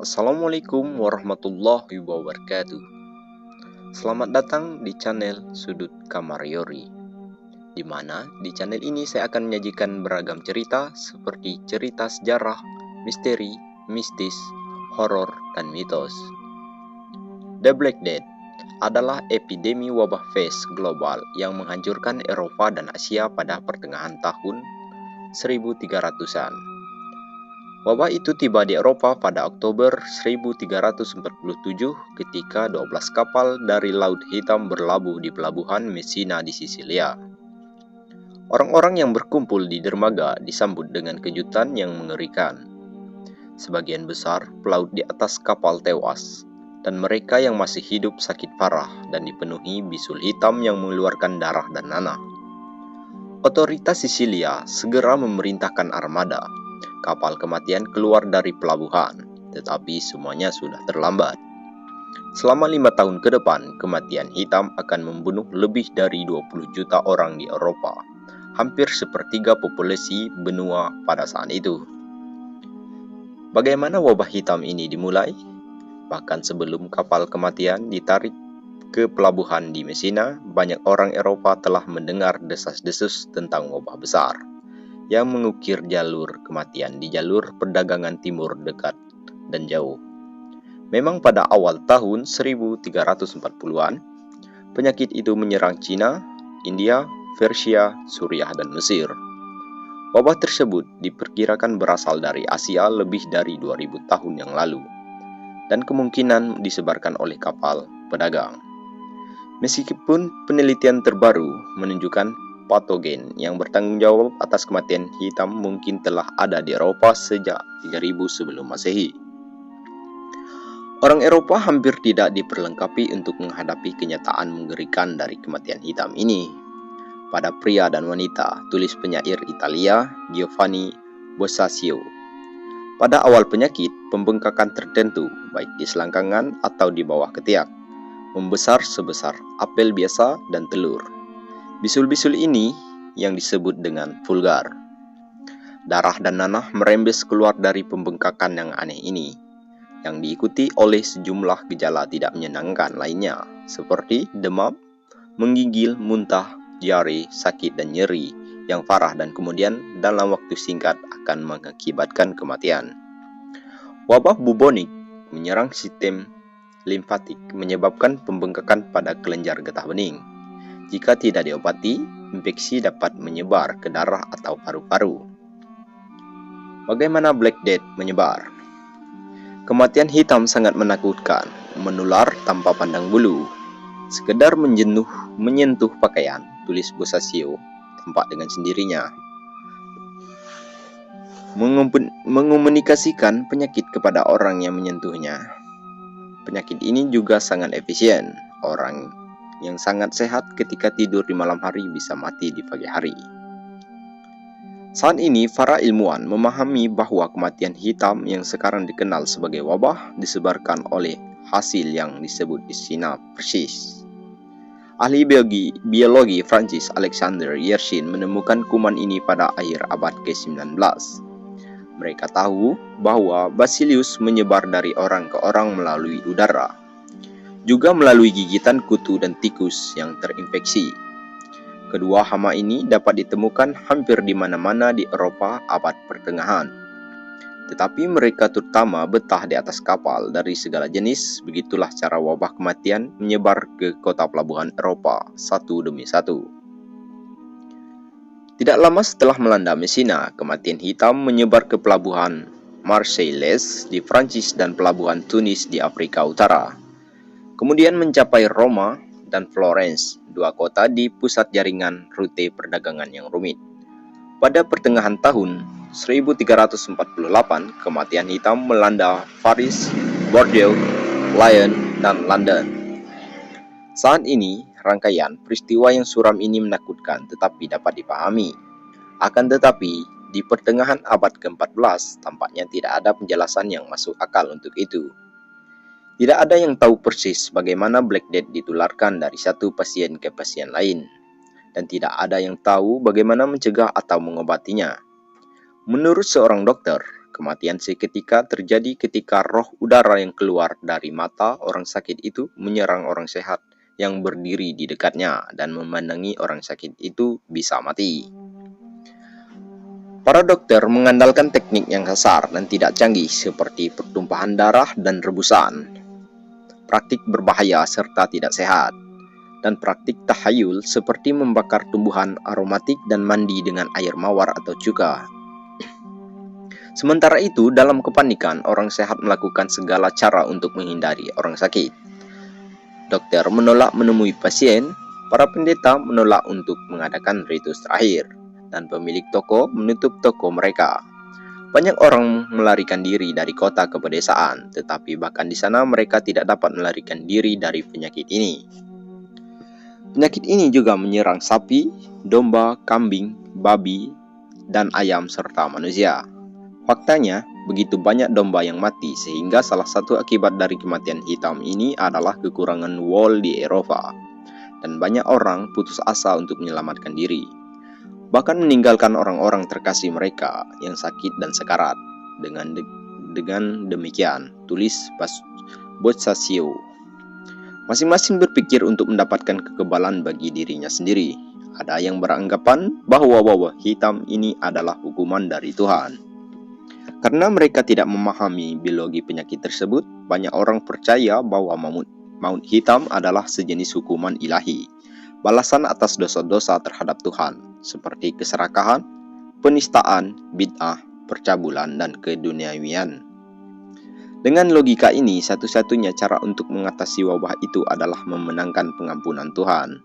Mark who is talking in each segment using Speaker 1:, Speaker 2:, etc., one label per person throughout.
Speaker 1: Assalamualaikum warahmatullahi wabarakatuh. Selamat datang di channel Sudut Kamar Yori, di mana di channel ini saya akan menyajikan beragam cerita seperti cerita sejarah, misteri, mistis, horor, dan mitos. The Black Death adalah epidemi wabah pes global yang menghancurkan Eropa dan Asia pada pertengahan tahun 1300-an. Wabah itu tiba di Eropa pada Oktober 1347 ketika 12 kapal dari Laut Hitam berlabuh di pelabuhan Messina di Sisilia. Orang-orang yang berkumpul di dermaga disambut dengan kejutan yang mengerikan. Sebagian besar pelaut di atas kapal tewas, dan mereka yang masih hidup sakit parah dan dipenuhi bisul hitam yang mengeluarkan darah dan nanah. Otoritas Sisilia segera memerintahkan armada kapal kematian keluar dari pelabuhan, tetapi semuanya sudah terlambat. Selama 5 tahun ke depan, kematian hitam akan membunuh lebih dari 20 juta orang di Eropa, hampir sepertiga populasi benua pada saat itu. Bagaimana wabah hitam ini dimulai? Bahkan sebelum kapal kematian ditarik ke pelabuhan di Messina, banyak orang Eropa telah mendengar desas-desus tentang wabah besar yang mengukir jalur kematian di jalur perdagangan timur dekat dan jauh. Memang pada awal tahun 1340-an, penyakit itu menyerang Cina, India, Persia, Suriah, dan Mesir. Wabah tersebut diperkirakan berasal dari Asia lebih dari 2000 tahun yang lalu, dan kemungkinan disebarkan oleh kapal pedagang. Meskipun penelitian terbaru menunjukkan patogen yang bertanggung jawab atas kematian hitam mungkin telah ada di Eropa sejak 3000 sebelum Masehi. Orang Eropa hampir tidak diperlengkapi untuk menghadapi kenyataan mengerikan dari kematian hitam ini. Pada pria dan wanita, tulis penyair Italia Giovanni Boccaccio. Pada awal penyakit, pembengkakan tertentu, baik di selangkangan atau di bawah ketiak, membesar sebesar apel biasa dan telur. Bisul-bisul ini yang disebut dengan vulgar. Darah dan nanah merembes keluar dari pembengkakan yang aneh ini, yang diikuti oleh sejumlah gejala tidak menyenangkan lainnya, seperti demam, menggigil, muntah, diare, sakit, dan nyeri yang parah dan kemudian dalam waktu singkat akan mengakibatkan kematian. Wabah bubonik menyerang sistem limfatik, menyebabkan pembengkakan pada kelenjar getah bening. Jika tidak diobati, infeksi dapat menyebar ke darah atau paru-paru. Bagaimana Black Death menyebar? Kematian hitam sangat menakutkan, menular tanpa pandang bulu. Sekedar menyentuh pakaian, tulis Boccaccio, tampak dengan sendirinya mengomunikasikan penyakit kepada orang yang menyentuhnya. Penyakit ini juga sangat efisien. Orang yang sangat sehat ketika tidur di malam hari bisa mati di pagi hari. Saat ini, para ilmuwan memahami bahwa kematian hitam yang sekarang dikenal sebagai wabah disebarkan oleh hasil yang disebut sinar persis. Ahli biologi Francis Alexander Yersin menemukan kuman ini pada akhir abad ke-19. Mereka tahu bahwa Bacillus menyebar dari orang ke orang melalui udara, juga melalui gigitan kutu dan tikus yang terinfeksi. Kedua hama ini dapat ditemukan hampir di mana-mana di Eropa abad pertengahan. Tetapi mereka terutama betah di atas kapal dari segala jenis. Begitulah cara wabah kematian menyebar ke kota pelabuhan Eropa satu demi satu. Tidak lama setelah melanda Messina, kematian hitam menyebar ke pelabuhan Marseilles di Prancis dan pelabuhan Tunis di Afrika Utara. Kemudian mencapai Roma dan Florence, dua kota di pusat jaringan rute perdagangan yang rumit. Pada pertengahan tahun 1348, kematian hitam melanda Paris, Bordeaux, Lyon, dan London. Saat ini, rangkaian peristiwa yang suram ini menakutkan tetapi dapat dipahami. Akan tetapi, di pertengahan abad ke-14, tampaknya tidak ada penjelasan yang masuk akal untuk itu. Tidak ada yang tahu persis bagaimana Black Death ditularkan dari satu pasien ke pasien lain, dan tidak ada yang tahu bagaimana mencegah atau mengobatinya. Menurut seorang dokter, Kematian seketika terjadi ketika roh udara yang keluar dari mata orang sakit itu menyerang orang sehat yang berdiri di dekatnya dan memandangi orang sakit itu bisa mati. Para dokter mengandalkan teknik yang kasar dan tidak canggih seperti pertumpahan darah dan rebusan, praktik berbahaya serta tidak sehat, dan praktik tahayul seperti membakar tumbuhan aromatik dan mandi dengan air mawar atau cuka. Sementara itu, dalam kepanikan, orang sehat melakukan segala cara untuk menghindari orang sakit. Dokter menolak menemui pasien, para pendeta menolak untuk mengadakan ritus terakhir, dan pemilik toko menutup toko mereka. Banyak orang melarikan diri dari kota ke pedesaan, tetapi bahkan di sana mereka tidak dapat melarikan diri dari penyakit ini. Penyakit ini juga menyerang sapi, domba, kambing, babi, dan ayam serta manusia. Faktanya, begitu banyak domba yang mati sehingga salah satu akibat dari kematian hitam ini adalah kekurangan wol di Eropa. Dan banyak orang putus asa untuk menyelamatkan diri. Bahkan meninggalkan orang-orang terkasih mereka yang sakit dan sekarat. Dengan demikian, tulis Boccaccio. Masing-masing berpikir untuk mendapatkan kekebalan bagi dirinya sendiri. Ada yang beranggapan bahwa wabah hitam ini adalah hukuman dari Tuhan. Karena mereka tidak memahami biologi penyakit tersebut, banyak orang percaya bahwa maut hitam adalah sejenis hukuman ilahi, balasan atas dosa-dosa terhadap Tuhan, seperti keserakahan, penistaan, bid'ah, percabulan, dan keduniawian. Dengan logika ini, satu-satunya cara untuk mengatasi wabah itu adalah memenangkan pengampunan Tuhan.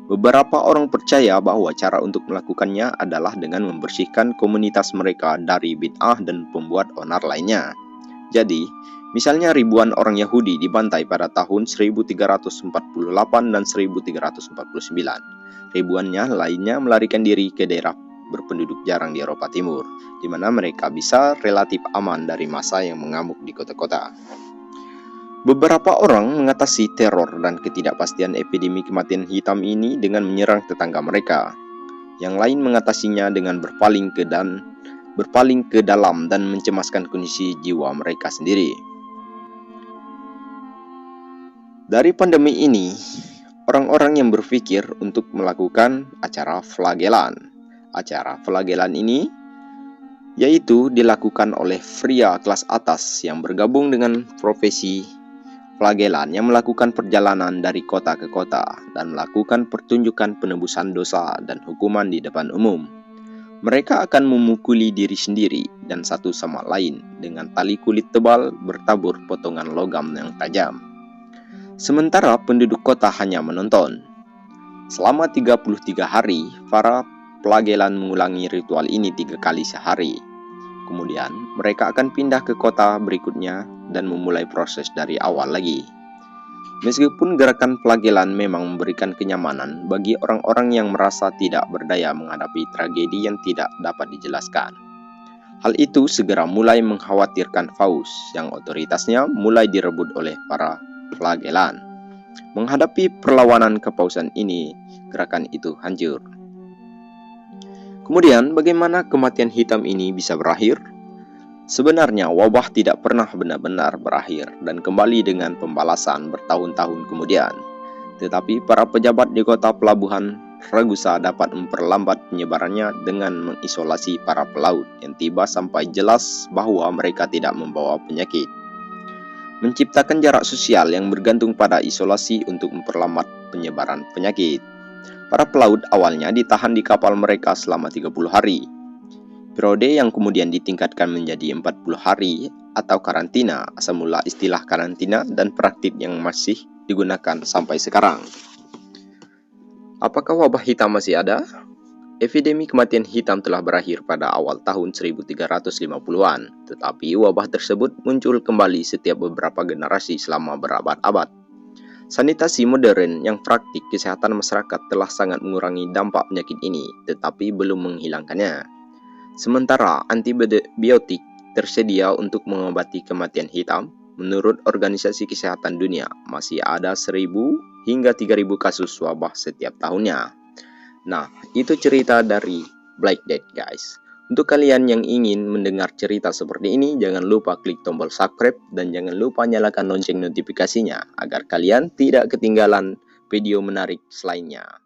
Speaker 1: Beberapa orang percaya bahwa cara untuk melakukannya adalah dengan membersihkan komunitas mereka dari bid'ah dan pembuat onar lainnya. Jadi, misalnya ribuan orang Yahudi dibantai pada tahun 1348 dan 1349. Ribuannya lainnya melarikan diri ke daerah berpenduduk jarang di Eropa Timur, di mana mereka bisa relatif aman dari massa yang mengamuk di kota-kota. Beberapa orang mengatasi teror dan ketidakpastian epidemi kematian hitam ini dengan menyerang tetangga mereka. Yang lain mengatasinya dengan berpaling ke dalam dan mencemaskan kondisi jiwa mereka sendiri. Dari pandemi ini, orang-orang yang berpikir untuk melakukan acara flagelan. Acara flagelan ini yaitu dilakukan oleh pria kelas atas yang bergabung dengan profesi flagelan yang melakukan perjalanan dari kota ke kota dan melakukan pertunjukan penebusan dosa dan hukuman di depan umum. Mereka akan memukuli diri sendiri dan satu sama lain dengan tali kulit tebal bertabur potongan logam yang tajam. Sementara penduduk kota hanya menonton. Selama 33 hari, para flagelan mengulangi ritual ini 3 kali sehari. Kemudian, mereka akan pindah ke kota berikutnya dan memulai proses dari awal lagi. Meskipun gerakan flagelan memang memberikan kenyamanan bagi orang-orang yang merasa tidak berdaya menghadapi tragedi yang tidak dapat dijelaskan. Hal itu segera mulai mengkhawatirkan Faust yang otoritasnya mulai direbut oleh para flagelan. Menghadapi perlawanan kepausan ini, gerakan itu hancur. Kemudian, bagaimana kematian hitam ini bisa berakhir? Sebenarnya, wabah tidak pernah benar-benar berakhir dan kembali dengan pembalasan bertahun-tahun kemudian. Tetapi para pejabat di kota pelabuhan Ragusa dapat memperlambat penyebarannya dengan mengisolasi para pelaut yang tiba sampai jelas bahwa mereka tidak membawa penyakit. Menciptakan jarak sosial yang bergantung pada isolasi untuk memperlambat penyebaran penyakit. Para pelaut awalnya ditahan di kapal mereka selama 30 hari. Periode yang kemudian ditingkatkan menjadi 40 hari atau karantina, asal mula istilah karantina dan praktik yang masih digunakan sampai sekarang. Apakah wabah hitam masih ada? Epidemi kematian hitam telah berakhir pada awal tahun 1350-an, tetapi wabah tersebut muncul kembali setiap beberapa generasi selama berabad-abad. Sanitasi modern yang praktik kesehatan masyarakat telah sangat mengurangi dampak penyakit ini, tetapi belum menghilangkannya. Sementara antibiotik tersedia untuk mengobati kematian hitam, menurut Organisasi Kesehatan Dunia, masih ada 1.000 hingga 3.000 kasus wabah setiap tahunnya. Nah, itu cerita dari Black Death, guys. Untuk kalian yang ingin mendengar cerita seperti ini, jangan lupa klik tombol subscribe dan jangan lupa nyalakan lonceng notifikasinya agar kalian tidak ketinggalan video menarik selainnya.